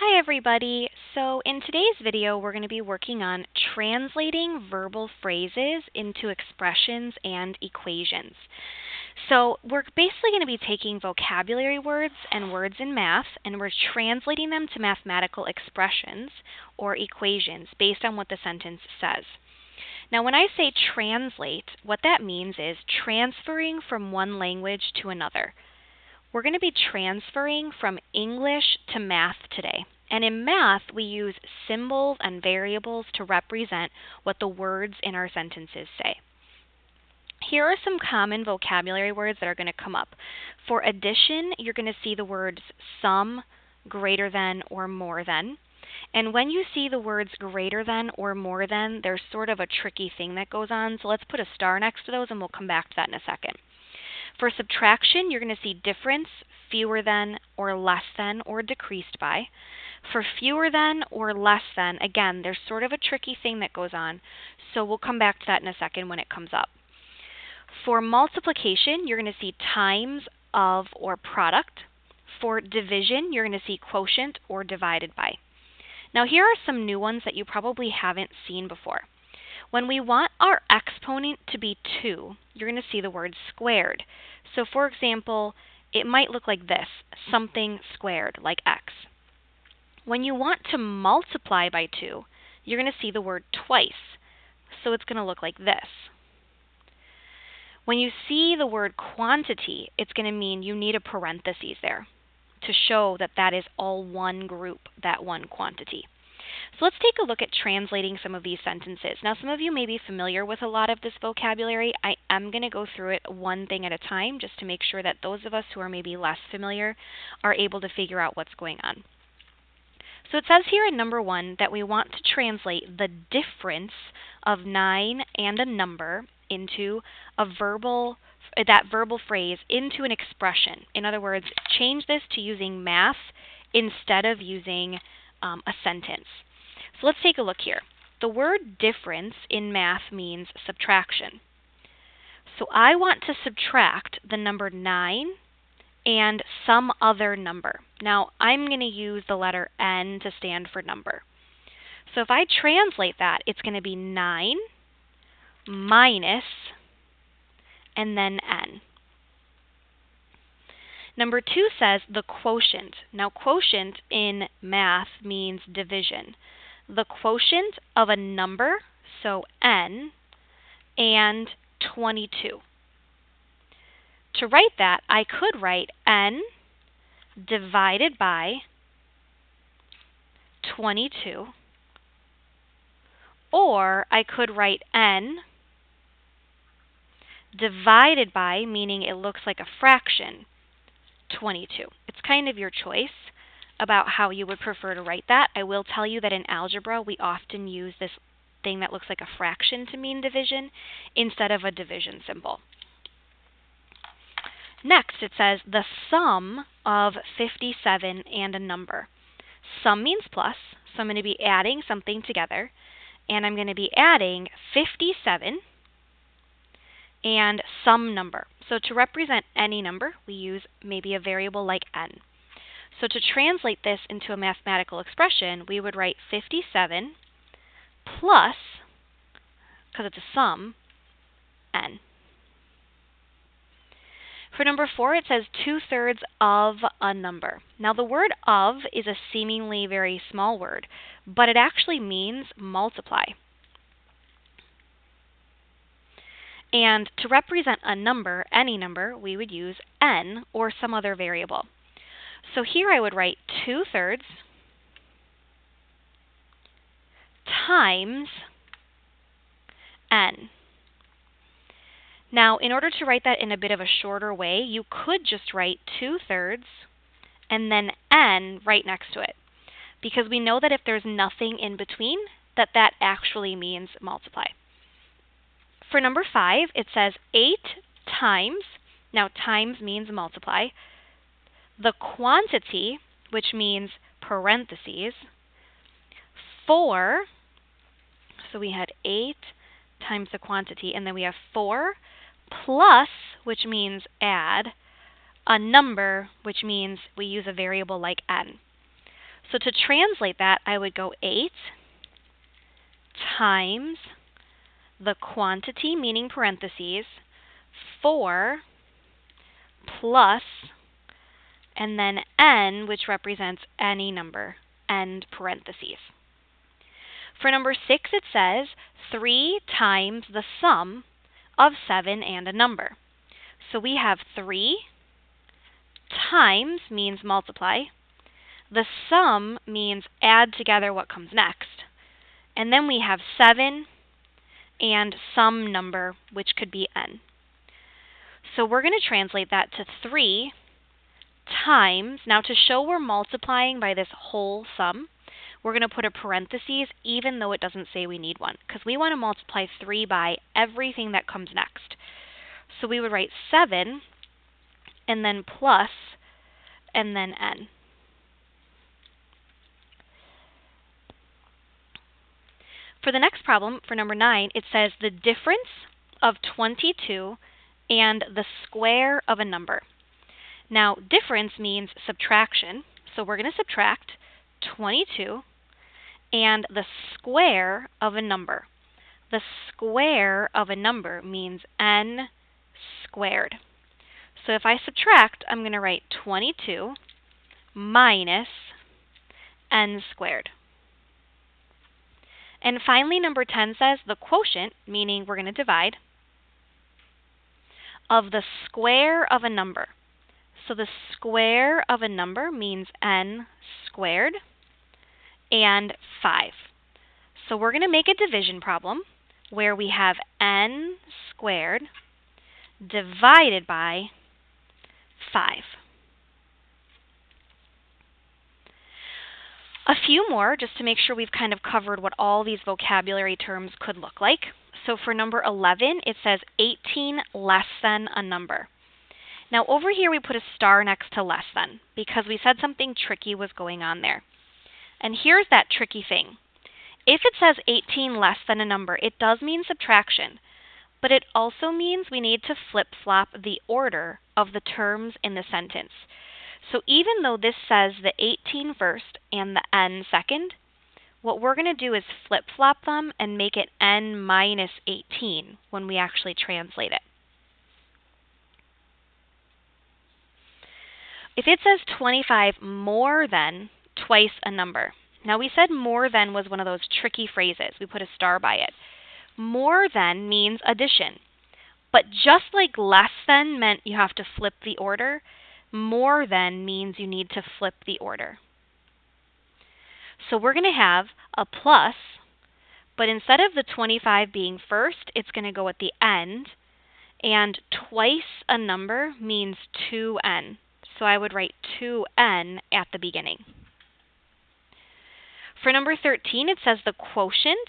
Hi everybody! So in today's video we're going to be working on translating verbal phrases into expressions and equations. So we're basically going to be taking vocabulary words and words in math and we're translating them to mathematical expressions or equations based on what the sentence says. Now when I say translate, what that means is transferring from one language to another. We're going to be transferring from English to math today. And in math, we use symbols and variables to represent what the words in our sentences say. Here are some common vocabulary words that are going to come up. For addition, you're going to see the words sum, greater than, or more than. And when you see the words greater than or more than, there's sort of a tricky thing that goes on. So let's put a star next to those and we'll come back to that in a second. For subtraction, you're going to see difference, fewer than, or less than, or decreased by. For fewer than or less than, again, there's sort of a tricky thing that goes on, so we'll come back to that in a second when it comes up. For multiplication, you're going to see times, of, or product. For division, you're going to see quotient or divided by. Now here are some new ones that you probably haven't seen before. When we want our exponent to be 2, you're going to see the word squared. So for example, it might look like this, something squared, like x. When you want to multiply by 2, you're going to see the word twice. So it's going to look like this. When you see the word quantity, it's going to mean you need a parentheses there to show that that is all one group, that one quantity. So let's take a look at translating some of these sentences. Now, some of you may be familiar with a lot of this vocabulary. I am going to go through it one thing at a time just to make sure that those of us who are maybe less familiar are able to figure out what's going on. So it says here in number 1 that we want to translate the difference of 9 and a number into a verbal phrase into an expression. In other words, change this to using math instead of using a sentence. So let's take a look here. The word difference in math means subtraction. So I want to subtract the number 9 and some other number. Now I'm going to use the letter N to stand for number. So if I translate that, it's going to be 9 minus and then N. Number 2 says the quotient. Now quotient in math means division. The quotient of a number, so N, and 22. To write that, I could write N divided by 22, or I could write N divided by, meaning it looks like a fraction, 22. It's kind of your choice about how you would prefer to write that. I will tell you that in algebra we often use this thing that looks like a fraction to mean division instead of a division symbol. Next it says the sum of 57 and a number. Sum means plus, so I'm going to be adding something together, and I'm going to be adding 57 and some number. So to represent any number, we use maybe a variable like n. So to translate this into a mathematical expression, we would write 57 plus, because it's a sum, n. For number 4, it says 2/3 of a number. Now the word of is a seemingly very small word, but it actually means multiply. And to represent a number, any number, we would use n or some other variable. So here I would write 2/3 times n. Now, in order to write that in a bit of a shorter way, you could just write 2/3 and then n right next to it, because we know that if there's nothing in between, that actually means multiply. For number 5, it says 8 times, now times means multiply, the quantity, which means parentheses, 4, so we had 8 times the quantity, and then we have 4 plus, which means add, a number, which means we use a variable like n. So to translate that, I would go 8 times the quantity, meaning parentheses, 4 plus, and then n, which represents any number, end parentheses. For number 6, it says 3 times the sum of 7 and a number. So we have 3 times means multiply. The sum means add together what comes next. And then we have 7 and some number, which could be n. So we're going to translate that to 3 times. Now to show we're multiplying by this whole sum, we're going to put a parentheses even though it doesn't say we need one, because we want to multiply 3 by everything that comes next. So we would write 7 and then plus and then n. For the next problem, for number 9, it says the difference of 22 and the square of a number. Now, difference means subtraction, so we're going to subtract 22 and the square of a number. The square of a number means n squared. So if I subtract, I'm going to write 22 minus n squared. And finally, number 10 says the quotient, meaning we're going to divide, of the square of a number. So the square of a number means n squared and 5. So we're going to make a division problem where we have n squared divided by 5. A few more, just to make sure we've kind of covered what all these vocabulary terms could look like. So for number 11, it says 18 less than a number. Now over here we put a star next to less than because we said something tricky was going on there. And here's that tricky thing. If it says 18 less than a number, it does mean subtraction, but it also means we need to flip-flop the order of the terms in the sentence. So even though this says the 18 first and the n second, what we're going to do is flip-flop them and make it n minus 18 when we actually translate it. If it says 25 more than twice a number, now we said more than was one of those tricky phrases. We put a star by it. More than means addition. But just like less than meant you have to flip the order, more than means you need to flip the order. So we're going to have a plus, but instead of the 25 being first, it's going to go at the end. And twice a number means 2n. So I would write 2n at the beginning. For number 13, it says the quotient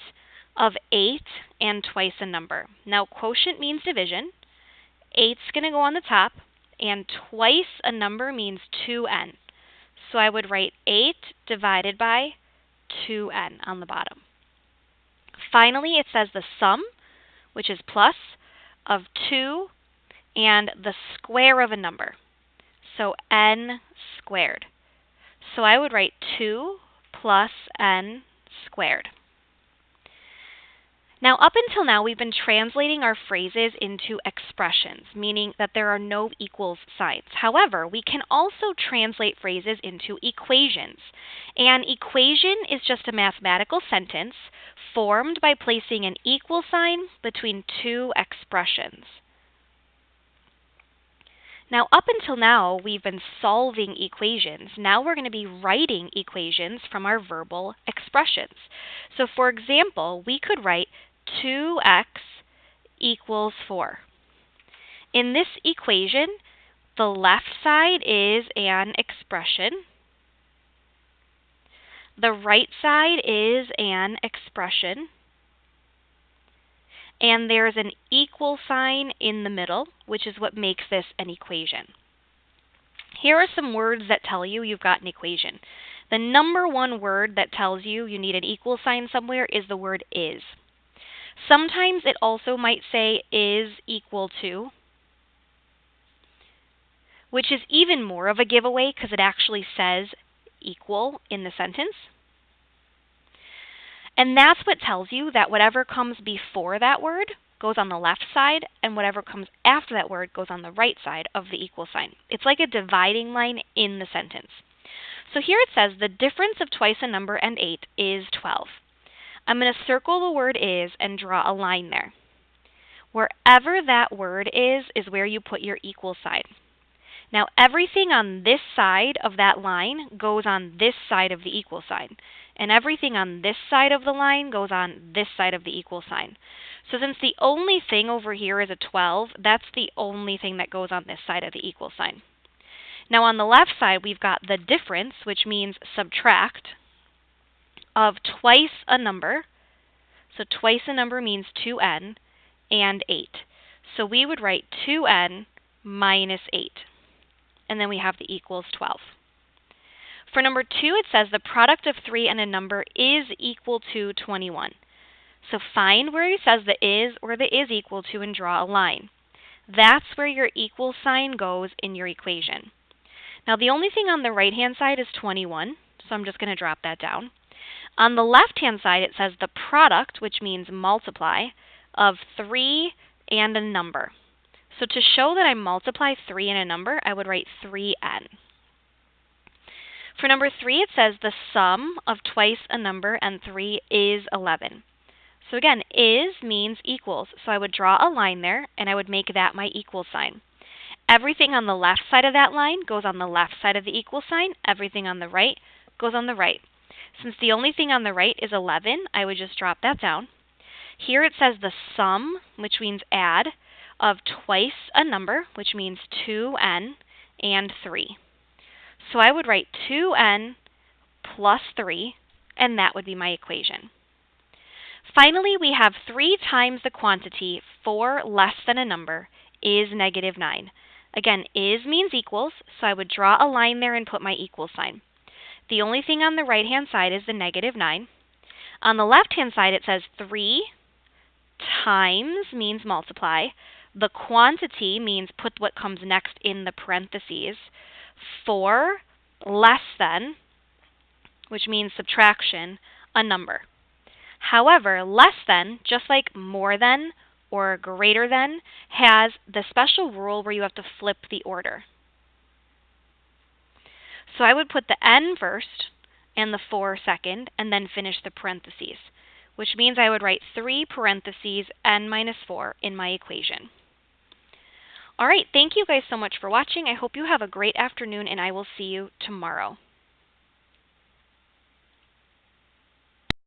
of 8 and twice a number. Now, quotient means division. 8's going to go on the top, and twice a number means 2n. So I would write 8 divided by 2n on the bottom. Finally, it says the sum, which is plus, of 2 and the square of a number. So n squared. So I would write 2 plus n squared. Now, up until now, we've been translating our phrases into expressions, meaning that there are no equals signs. However, we can also translate phrases into equations. An equation is just a mathematical sentence formed by placing an equal sign between two expressions. Now, up until now, we've been solving equations. Now we're going to be writing equations from our verbal expressions. So, for example, we could write 2x equals 4. In this equation, the left side is an expression. The right side is an expression. And there's an equal sign in the middle, which is what makes this an equation. Here are some words that tell you you've got an equation. The number one word that tells you you need an equal sign somewhere is the word is. Sometimes it also might say is equal to, which is even more of a giveaway because it actually says equal in the sentence. And that's what tells you that whatever comes before that word goes on the left side, and whatever comes after that word goes on the right side of the equal sign. It's like a dividing line in the sentence. So here it says the difference of twice a number and 8 is 12. I'm going to circle the word is and draw a line there. Wherever that word is where you put your equal sign. Now everything on this side of that line goes on this side of the equal sign. And everything on this side of the line goes on this side of the equal sign. So since the only thing over here is a 12, that's the only thing that goes on this side of the equal sign. Now on the left side, we've got the difference, which means subtract, of twice a number. So twice a number means 2n, and 8. So we would write 2n minus 8. And then we have the equals 12. For number 2, it says the product of 3 and a number is equal to 21. So find where it says the is or the is equal to and draw a line. That's where your equal sign goes in your equation. Now the only thing on the right-hand side is 21, so I'm just going to drop that down. On the left-hand side, it says the product, which means multiply, of 3 and a number. So to show that I multiply 3 and a number, I would write 3n. For number 3, it says the sum of twice a number and 3 is 11. So again, is means equals. So I would draw a line there, and I would make that my equal sign. Everything on the left side of that line goes on the left side of the equal sign. Everything on the right goes on the right. Since the only thing on the right is 11, I would just drop that down. Here it says the sum, which means add, of twice a number, which means 2n, and 3. So I would write 2n plus 3, and that would be my equation. Finally, we have 3 times the quantity 4 less than a number is negative 9. Again, is means equals, so I would draw a line there and put my equal sign. The only thing on the right-hand side is the negative 9. On the left-hand side, it says 3 times means multiply. The quantity means put what comes next in the parentheses. 4 less than, which means subtraction, a number. However, less than, just like more than or greater than, has the special rule where you have to flip the order. So I would put the n first and the 4 second, and then finish the parentheses, which means I would write 3 parentheses n minus 4 in my equation. All right, thank you guys so much for watching. I hope you have a great afternoon, and I will see you tomorrow.